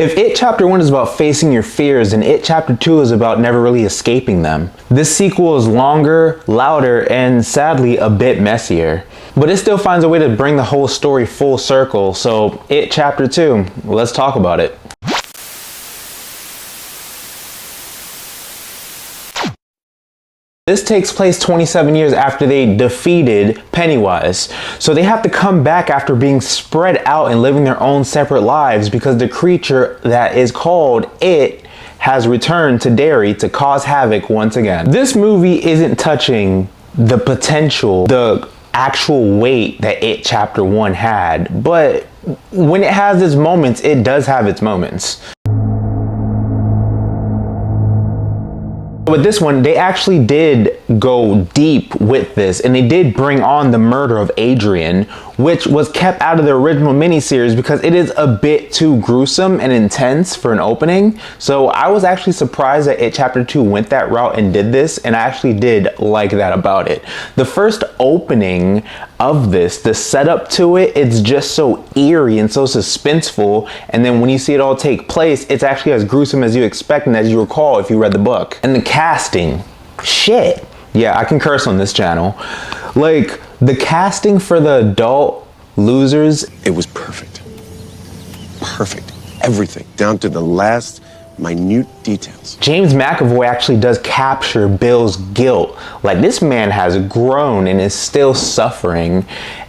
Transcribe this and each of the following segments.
If It Chapter 1 is about facing your fears, then It Chapter 2 is about never really escaping them. This sequel is longer, louder, and sadly a bit messier. But it still finds a way to bring the whole story full circle, so It Chapter 2, let's talk about it. This takes place 27 years after they defeated Pennywise. So they have to come back after being spread out and living their own separate lives because the creature that is called It has returned to Derry to cause havoc once again. This movie isn't touching the potential, the actual weight that It Chapter 1 had, but when it has its moments, it does have its moments. With this one, they actually did go deep with this, and they did bring on the murder of Adrian, which was kept out of the original miniseries because it is a bit too gruesome and intense for an opening. So I was actually surprised that It Chapter 2 went that route and did this, and I actually did like that about it. The first opening of this, the setup to it, it's just so eerie and so suspenseful, and then when you see it all take place, it's actually as gruesome as you expect and as you recall if you read the book. And the casting, shit. Yeah, I can curse on this channel. Like, the casting for the adult losers, it was perfect. Perfect. Everything, down to the last minute details. James McAvoy actually does capture Bill's guilt. Like, this man has grown and is still suffering.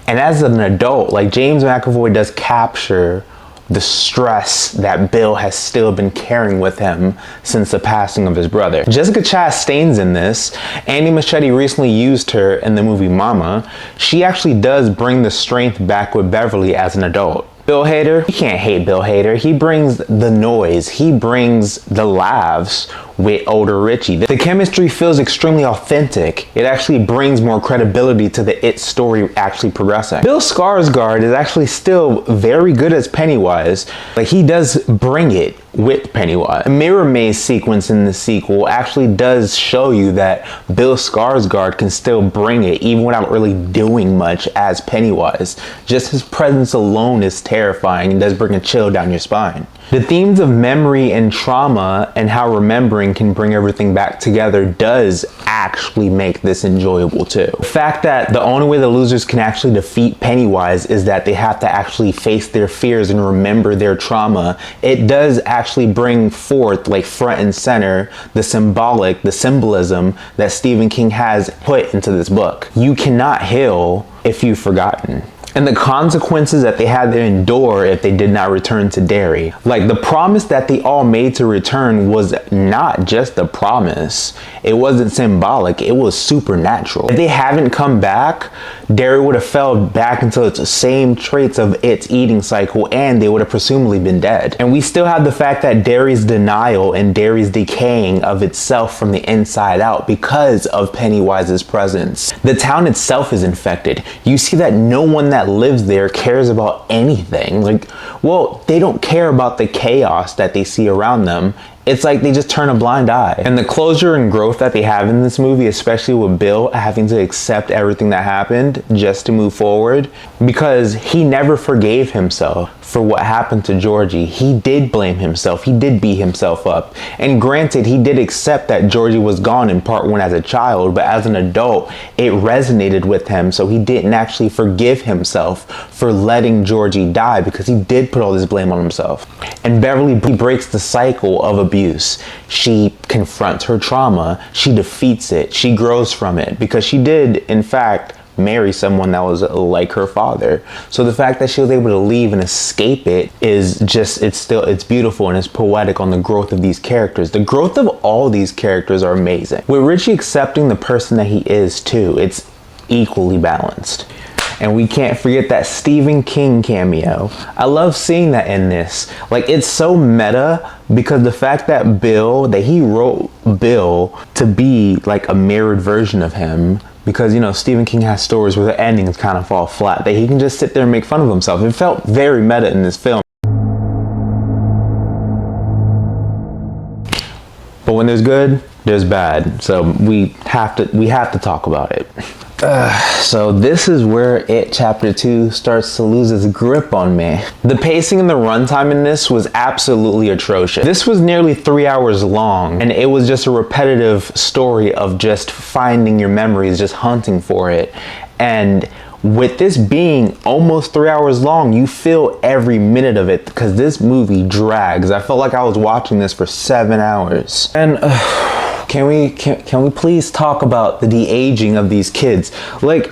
And as an adult, like, James McAvoy does capture the stress that Bill has still been carrying with him since the passing of his brother. Jessica Chastain's in this. Andy Muschietti recently used her in the movie Mama. She actually does bring the strength back with Beverly as an adult. Bill Hader, you can't hate Bill Hader. He brings the noise, he brings the laughs with older Richie. The chemistry feels extremely authentic. It actually brings more credibility to the It story actually progressing. Bill Skarsgård is actually still very good as Pennywise. Like, he does bring it with Pennywise. The mirror maze sequence in the sequel actually does show you that Bill Skarsgård can still bring it even without really doing much as Pennywise. Just his presence alone is terrifying and does bring a chill down your spine. The themes of memory and trauma and how remembering can bring everything back together does actually make this enjoyable too. The fact that the only way the losers can actually defeat Pennywise is that they have to actually face their fears and remember their trauma, it does actually bring forth, like, front and center, the symbolism that Stephen King has put into this book. You cannot heal if you've forgotten. And the consequences that they had to endure if they did not return to Derry. Like, the promise that they all made to return was not just a promise. It wasn't symbolic, it was supernatural. If they haven't come back, Derry would have fell back into its same traits of its eating cycle, and they would have presumably been dead. And we still have the fact that Derry's denial and Derry's decaying of itself from the inside out because of Pennywise's presence. The town itself is infected. You see that no one that lives there cares about anything. Like, well, they don't care about the chaos that they see around them. It's like they just turn a blind eye. And the closure and growth that they have in this movie, especially with Bill having to accept everything that happened just to move forward, because he never forgave himself for what happened to Georgie. He did blame himself. He did beat himself up. And granted, he did accept that Georgie was gone in part 1 as a child, but as an adult, it resonated with him, so he didn't actually forgive himself for letting Georgie die because he did put all this blame on himself. And Beverly breaks the cycle of abuse. She confronts her trauma. She defeats it. She grows from it because she did, in fact, marry someone that was like her father. So the fact that she was able to leave and escape it is just, it's beautiful and it's poetic on the growth of these characters. The growth of all these characters are amazing. With Richie accepting the person that he is too, it's equally balanced. And we can't forget that Stephen King cameo. I love seeing that in this. Like, it's so meta because the fact that he wrote Bill to be like a mirrored version of him, because, you know, Stephen King has stories where the endings kind of fall flat, that he can just sit there and make fun of himself. It felt very meta in this film. But when there's good, there's bad. So we have to talk about it. So this is where It Chapter 2 starts to lose its grip on me. The pacing and the runtime in this was absolutely atrocious. This was nearly 3 hours long, and it was just a repetitive story of just finding your memories, just hunting for it. And with this being almost 3 hours long, you feel every minute of it because this movie drags. I felt like I was watching this for 7 hours. And Can we please talk about the de-aging of these kids? Like,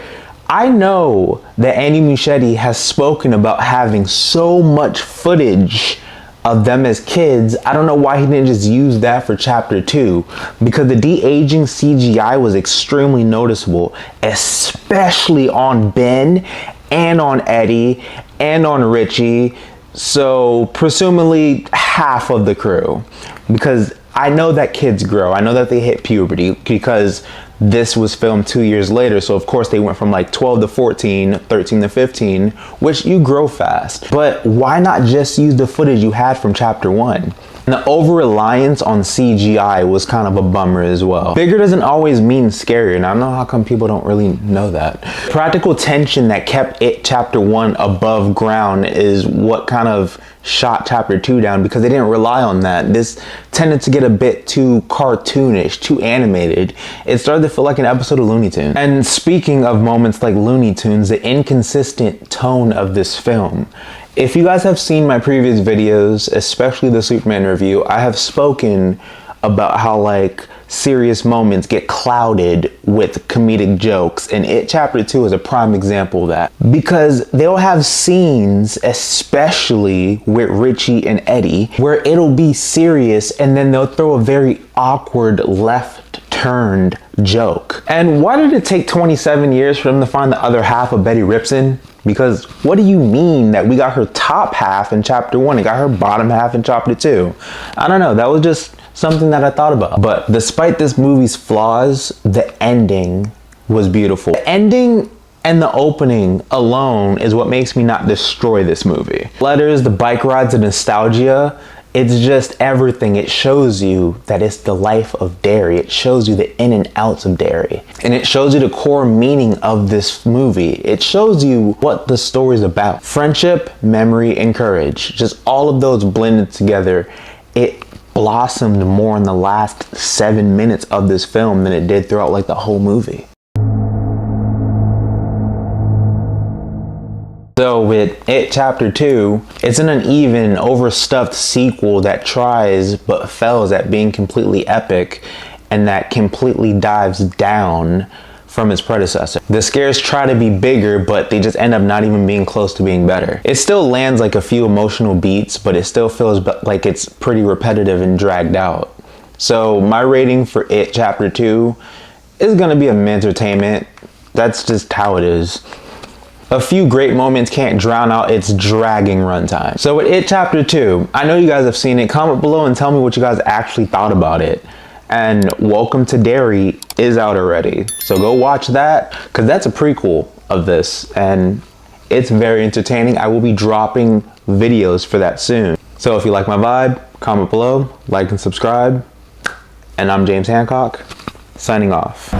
I know that Andy Muschietti has spoken about having so much footage of them as kids. I don't know why he didn't just use that for Chapter 2, because the de-aging CGI was extremely noticeable, especially on Ben and on Eddie and on Richie. So presumably half of the crew, because I know that kids grow. I know that they hit puberty because this was filmed 2 years later. So of course they went from like 12 to 14, 13 to 15, which you grow fast. But why not just use the footage you had from Chapter 1? And the over-reliance on CGI was kind of a bummer as well. Bigger doesn't always mean scarier, and I don't know how come people don't really know that. Practical tension that kept It Chapter 1 above ground is what kind of shot Chapter 2 down, because they didn't rely on that. This tended to get a bit too cartoonish, too animated. It started to feel like an episode of Looney Tunes. And speaking of moments like Looney Tunes, the inconsistent tone of this film. If you guys have seen my previous videos, especially the Superman review, I have spoken about how like serious moments get clouded with comedic jokes, and It Chapter 2 is a prime example of that, because they'll have scenes, especially with Richie and Eddie, where it'll be serious and then they'll throw a very awkward left turned joke. And why did it take 27 years for them to find the other half of Betty Ripson? Because what do you mean that we got her top half in Chapter 1 and got her bottom half in Chapter 2? I don't know, that was just something that I thought about. But despite this movie's flaws, the ending was beautiful. The ending and the opening alone is what makes me not destroy this movie. Letters, the bike rides, the nostalgia, it's just everything. It shows you that it's the life of Derry. It shows you the in and outs of Derry. And it shows you the core meaning of this movie. It shows you what the story's about. Friendship, memory, and courage. Just all of those blended together. It blossomed more in the last 7 minutes of this film than it did throughout like the whole movie. So with It Chapter 2, it's an uneven, overstuffed sequel that tries but fails at being completely epic, and that completely dives down from its predecessor. The scares try to be bigger, but they just end up not even being close to being better. It still lands like a few emotional beats, but it still feels like it's pretty repetitive and dragged out. So my rating for It Chapter 2 is gonna be an entertainment. That's just how it is. A few great moments can't drown out its dragging runtime. So with It Chapter 2, I know you guys have seen it. Comment below and tell me what you guys actually thought about it. And Welcome to Derry is out already. So go watch that, because that's a prequel of this. And it's very entertaining. I will be dropping videos for that soon. So if you like my vibe, comment below, like and subscribe. And I'm James Hancock, signing off.